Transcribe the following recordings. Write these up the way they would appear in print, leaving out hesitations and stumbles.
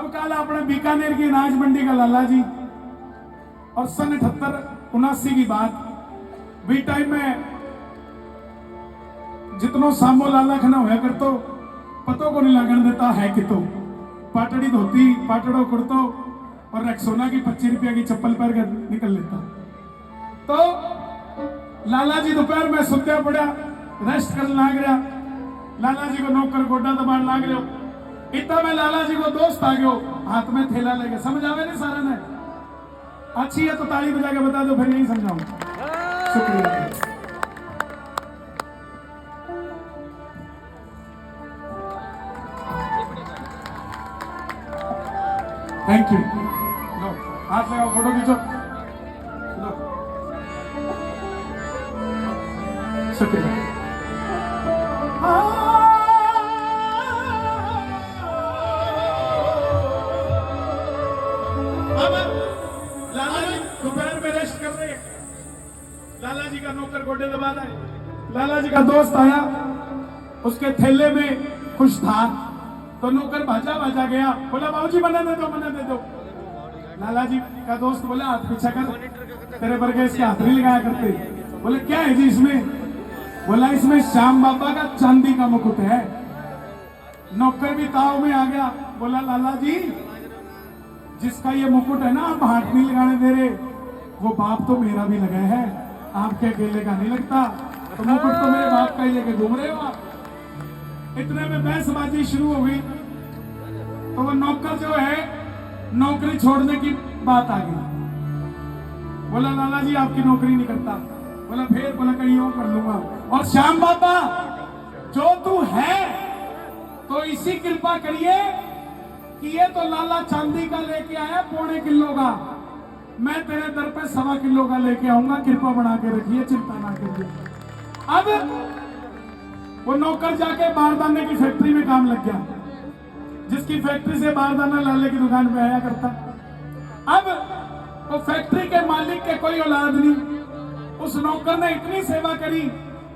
अब कल अपने बीकानेर की अनाज मंडी का लाला जी और सन 78-79 की बात भी टाइम में जितनो सामो लाला खना होया करतो पतो को नहीं लगन देता है कि तो पाटड़ी धोती पाटड़ो कुर्तो और रेक्सोना की 25 रुपया की चप्पल पहन कर निकल लेता। तो लाला जी दोपहर में सुत्या पड़ा रेस्ट कर लाग रहा। लाला जी को नौकर गोडा दबाण लाग रहे हो। इतना में लाला जी को दोस्त आ गयो हाथ में थैला लेके। समझ आवे नहीं सारा ने? अच्छी है तो ताली बजा के बता दो फिर यही समझाऊंगा। शुक्रिया। Thank you. लो हाथ लगाओ फोटो खींचो। लो शुक्रिया। लाला जी दोपहर में रेस्ट कर रहे हैं। लाला जी का नौकर गोडे दबा रहा है। लाला जी का दोस्त आया, उसके थैले में कुछ था तो नौकर भाजा भाजा गया। बोला बाबूजी मना दे दो मना दे दो। लाला जी का दोस्त बोला हाथ पीछा कर, तेरे वर्गे इसके हाथ नहीं लगाया करते। बोले क्या है जी इसमें? बोला इसमें श्याम बाबा का चांदी का मुकुट है। नौकर भी ताव में आ गया। बोला लाला जी जिसका ये मुकुट है ना आप हाथ नहीं लगाने दे रहे, वो बाप तो मेरा भी लगा है, आपके अकेले का नहीं लगता। तो मुकुट तो मेरे बाप का ही लेके घूम रहे हो आप। इतने में बहसबाजी शुरू हो गई। तो वो नौकर जो है नौकरी छोड़ने की बात आ गई। बोला लाला जी आपकी नौकरी नहीं करता। बोला फिर? बोला कहीं और कर लूंगा। और श्याम बाबा जो तू है तो इसी कृपा करिए कि ये तो लाला चांदी का लेके आया 1.25 किलो का, मैं तेरे दर पे 1.25 किलो का लेके आऊंगा। कृपा बना के रखिए, चिंता ना करिए। अब वो नौकर जाके बारदाने की फैक्ट्री में काम लग गया, जिसकी फैक्ट्री से बारदाना लाले की दुकान पे आया करता। अब वो फैक्ट्री के मालिक के कोई औलाद नहीं। उस नौकर ने इतनी सेवा करी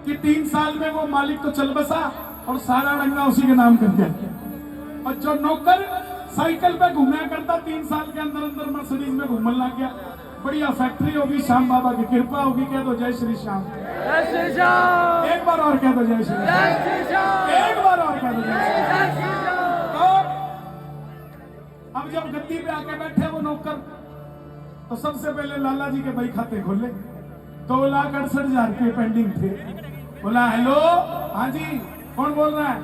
कि 3 साल में वो मालिक तो चल बसा और सारा डंगा उसी के नाम कर दिया। और जो नौकर साइकिल पे घूमने करता 3 साल के अंदर अंदर मर्सिडीज में घूमने लग गया। बढ़िया फैक्ट्री होगी, श्याम बाबा की कृपा होगी। कह दो जय श्री श्याम। एक बार और कह दो जय श्री श्याम। एक बार और कह दो जय श्री श्याम। अब जब गद्दी पे आके बैठे वो नौकर, तो सबसे पहले लाला जी के भाई खाते खोले। 2,68,000 रुपये पेंडिंग थे। बोला हेलो, हाँ जी कौन बोल रहा है?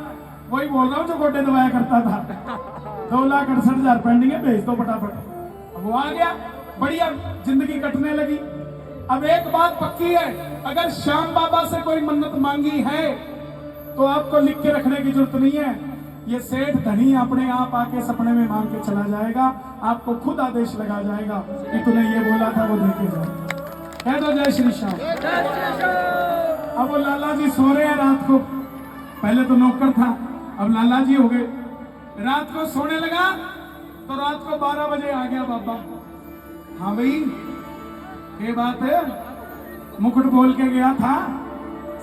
वही बोल रहा हूँ जो गोडे दबाया करता था। 2,68,000 पेंडिंग है, भेज दो फटाफट। अब वो आ गया, बढ़िया जिंदगी कटने लगी। अब एक बात पक्की है, अगर श्याम बाबा से कोई मन्नत मांगी है तो आपको लिख के रखने की जरूरत नहीं है। ये सेठ धनी अपने आप आके सपने में मांग के चला जाएगा। आपको खुद आदेश लगा जाएगा कि तूने ये बोला था वो देखे जाए। कह दो जय श्री श्याम। अब वो लाला जी सो रहे हैं रात को। पहले तो नौकर था, अब लाला जी हो गए। रात को सोने लगा तो रात को 12 बजे आ गया बाबा। हाँ भाई ये बात है, मुकुट बोल के गया था,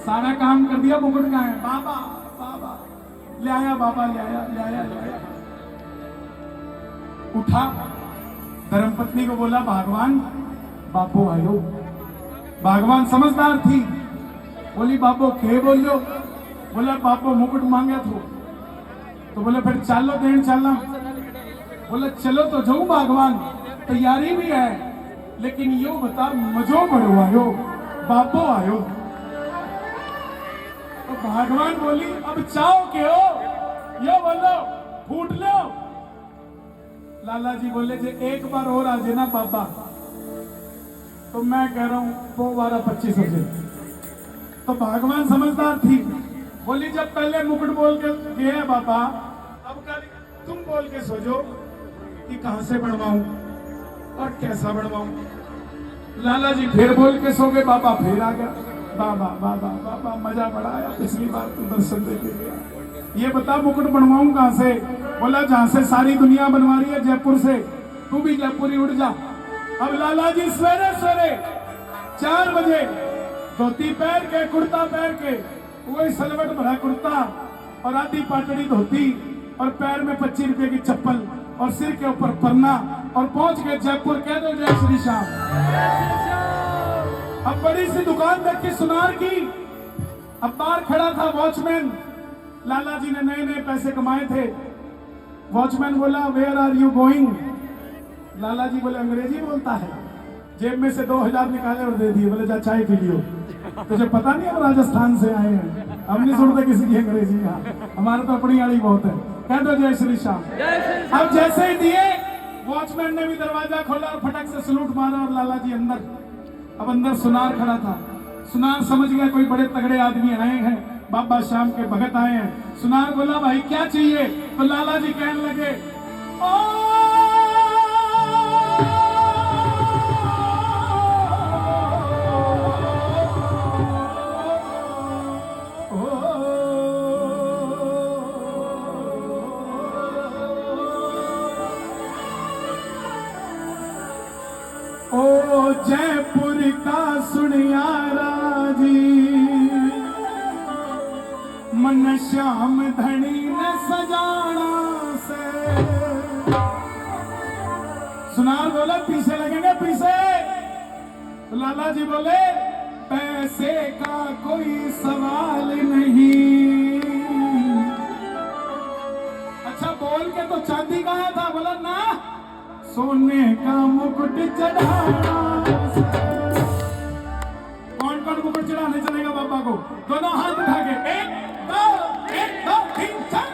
सारा काम कर दिया, मुकुट कहाँ है? बाबा बाबा ले आया, बाबा ले आया ले आया ले आया। उठा, धर्मपत्नी को बोला भगवान बापो आयो। भगवान समझदार थी, बोली बापो के बोलो? बोला बापो मुकुट मांगे तो बोले फिर चलो देन चलना। बोले चलो तो जाऊं भगवान, तैयारी भी है, लेकिन यो बता मजो बड़ो आयो बापो आयो। तो भगवान बोली अब चाहो के हो, यो बोलो फूट लो। लाला जी बोले जे एक बार और आ जाए ना बाबा, तो मैं कह रहा हूं 2-12-25 हो जाए। तो भगवान समझदार थी, बोली जब पहले मुकुट बोल के गए बाबा, अब कल तुम बोल के सोचो कि कहां से बनवाऊं और कैसा बनवाऊं। लाला जी फिर बोल के सो गए। बाबा फिर आ गया। बाबा बाबा बाबा मजा बड़ा आया, पिछली बार तू दर्शन दे के गया। ये बता मुकुट बनवाऊं कहां से? बोला जहां से सारी दुनिया बनवा रही है, जयपुर से, तू भी जयपुर ही उड़ जा। अब लाला जी सवेरे सवेरे 4 बजे धोती पहन के, कुर्ता पहन के, वही सलवट भरा कुर्ता और आधी पाटड़ी धोती और पैर में 25 रुपए की चप्पल और सिर के ऊपर पन्ना और पहुंच गए जयपुर। कह दो जय श्री श्याम। अब बड़ी सी दुकान देखी सुनार की। अब बाहर खड़ा था वॉचमैन। लाला जी ने नए नए पैसे कमाए थे। वॉचमैन बोला वेयर आर यू गोइंग। लाला जी बोले अंग्रेजी बोलता है। जेब में से 2000 निकाले और दे दिए। बोले जा चाय पी लियो। तुझे पता नहीं हम राजस्थान से आए हैं, हम नहीं सुनते किसी की अंग्रेजी। यहाँ हमारे तो अपनी आड़ी बहुत है। कह दो जय श्री श्याम। अब जैसे ही दिए वॉचमैन ने भी दरवाजा खोला और फटक से सलूट मारा और लाला जी अंदर। अब अंदर सुनार खड़ा था। सुनार समझ गया कोई बड़े तगड़े आदमी आए हैं, बाबा श्याम के भगत आए हैं। सुनार बोला भाई क्या चाहिए। तो लाला जी कहने लगे जयपुर का सुनियारा जी मन श्याम धनी ने सजाना से। सुनार बोले पीछे लगेंगे पीछे। तो लाला जी बोले पैसे का कोई सवाल नहीं। अच्छा बोल के तो चांदी का है था। बोला ना सोने का मुकुट चढ़ाना। कौन कौन मुकुट चढ़ाने चलेगा बाबा को। दोनों हाथ उठा के 1 2 3 4।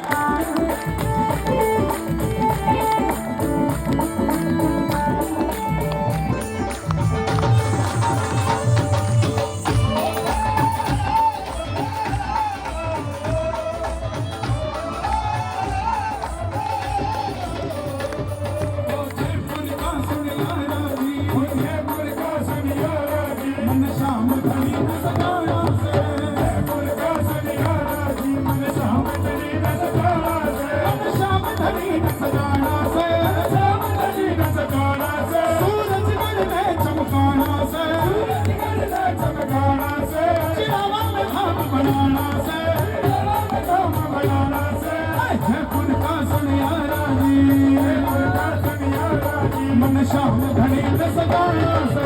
मन श्याम धनी ने सजाना से।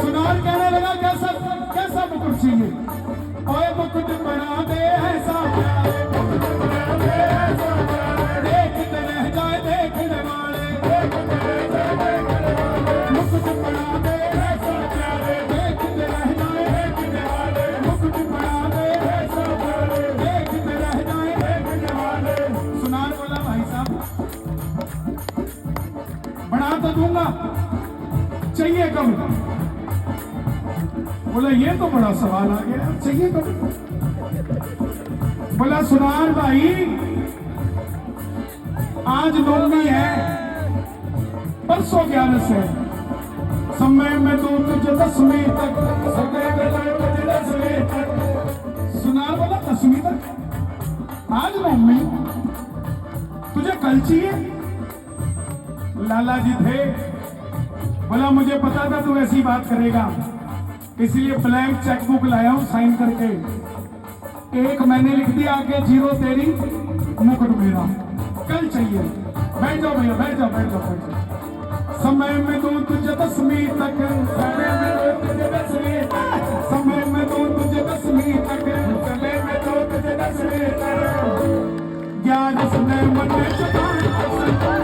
सुनार कहने लगा कैसा कैसा मुकुट चाहिए। ओए मुकुट बना दे ऐसा प्यारे, मुकुट बना दे ऐसा प्यारे। देखते रह जाए देखने वाले, मुकुट बना दे ऐसा प्यारे। देखते रह जाए देखने वाले, मुकुट बना दे ऐसा प्यारे। देखते रह जाए देखने वाले। सुनार बोला भाई साहब बना तो दूंगा, चाहिए कब। बोला ये तो बड़ा सवाल आ गया, चाहिए कब। बोला सुनार भाई आज नौमी है, परसों 11 से समय में तो तुझे 10वीं तक, समय में तो तुझे 10वीं तक। सुनार बोला 10वीं तक, आज नौमी तुझे कल चाहिए। लाला जी थे। बोला मुझे पता था तू ऐसी बात करेगा, इसलिए ब्लैंक चेकबुक लाया हूं साइन करके। 1 मैंने लिख दिया आगे 0 तेरी मुकुट मेरा, कल चाहिए। बैठ जाओ भैया बैठ जाओ बैठ जाओ बैठ जाओ। समय में दूं तुझे 10वीं तक, समय में दूं तुझे 10वीं तक, समय में दूं तुझे 10वीं तक, समय में दूं तुझे 10वीं तक। 11 ने मने चुकाना,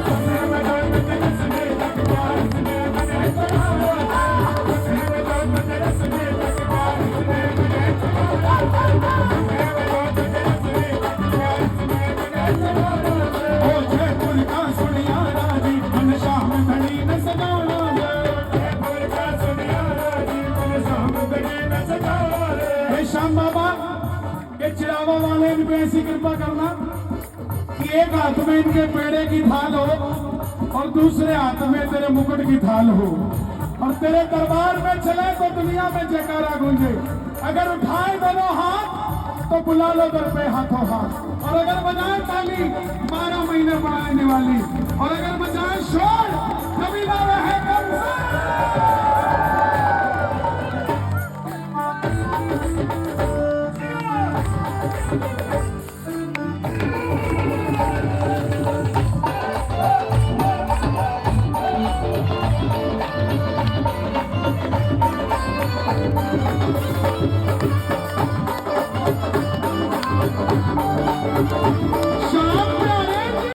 समय में दूं तुझे 10वीं तक, 11 ने मने चुकाना। श्याम बाबा के चिरावा वाले भी ऐसी कृपा करना कि एक हाथ में इनके पेड़े की थाल हो और दूसरे हाथ में तेरे मुकुट की थाल हो, और तेरे दरबार में चले तो दुनिया में जयकारा गूंजे। अगर उठाए दोनों हाथ तो बुला लो दर पे हाथों हाथ, और अगर बजाए ताली 12 महीने बनाने वाली, और अगर बजाए शोर कभी ना रहे कम से। है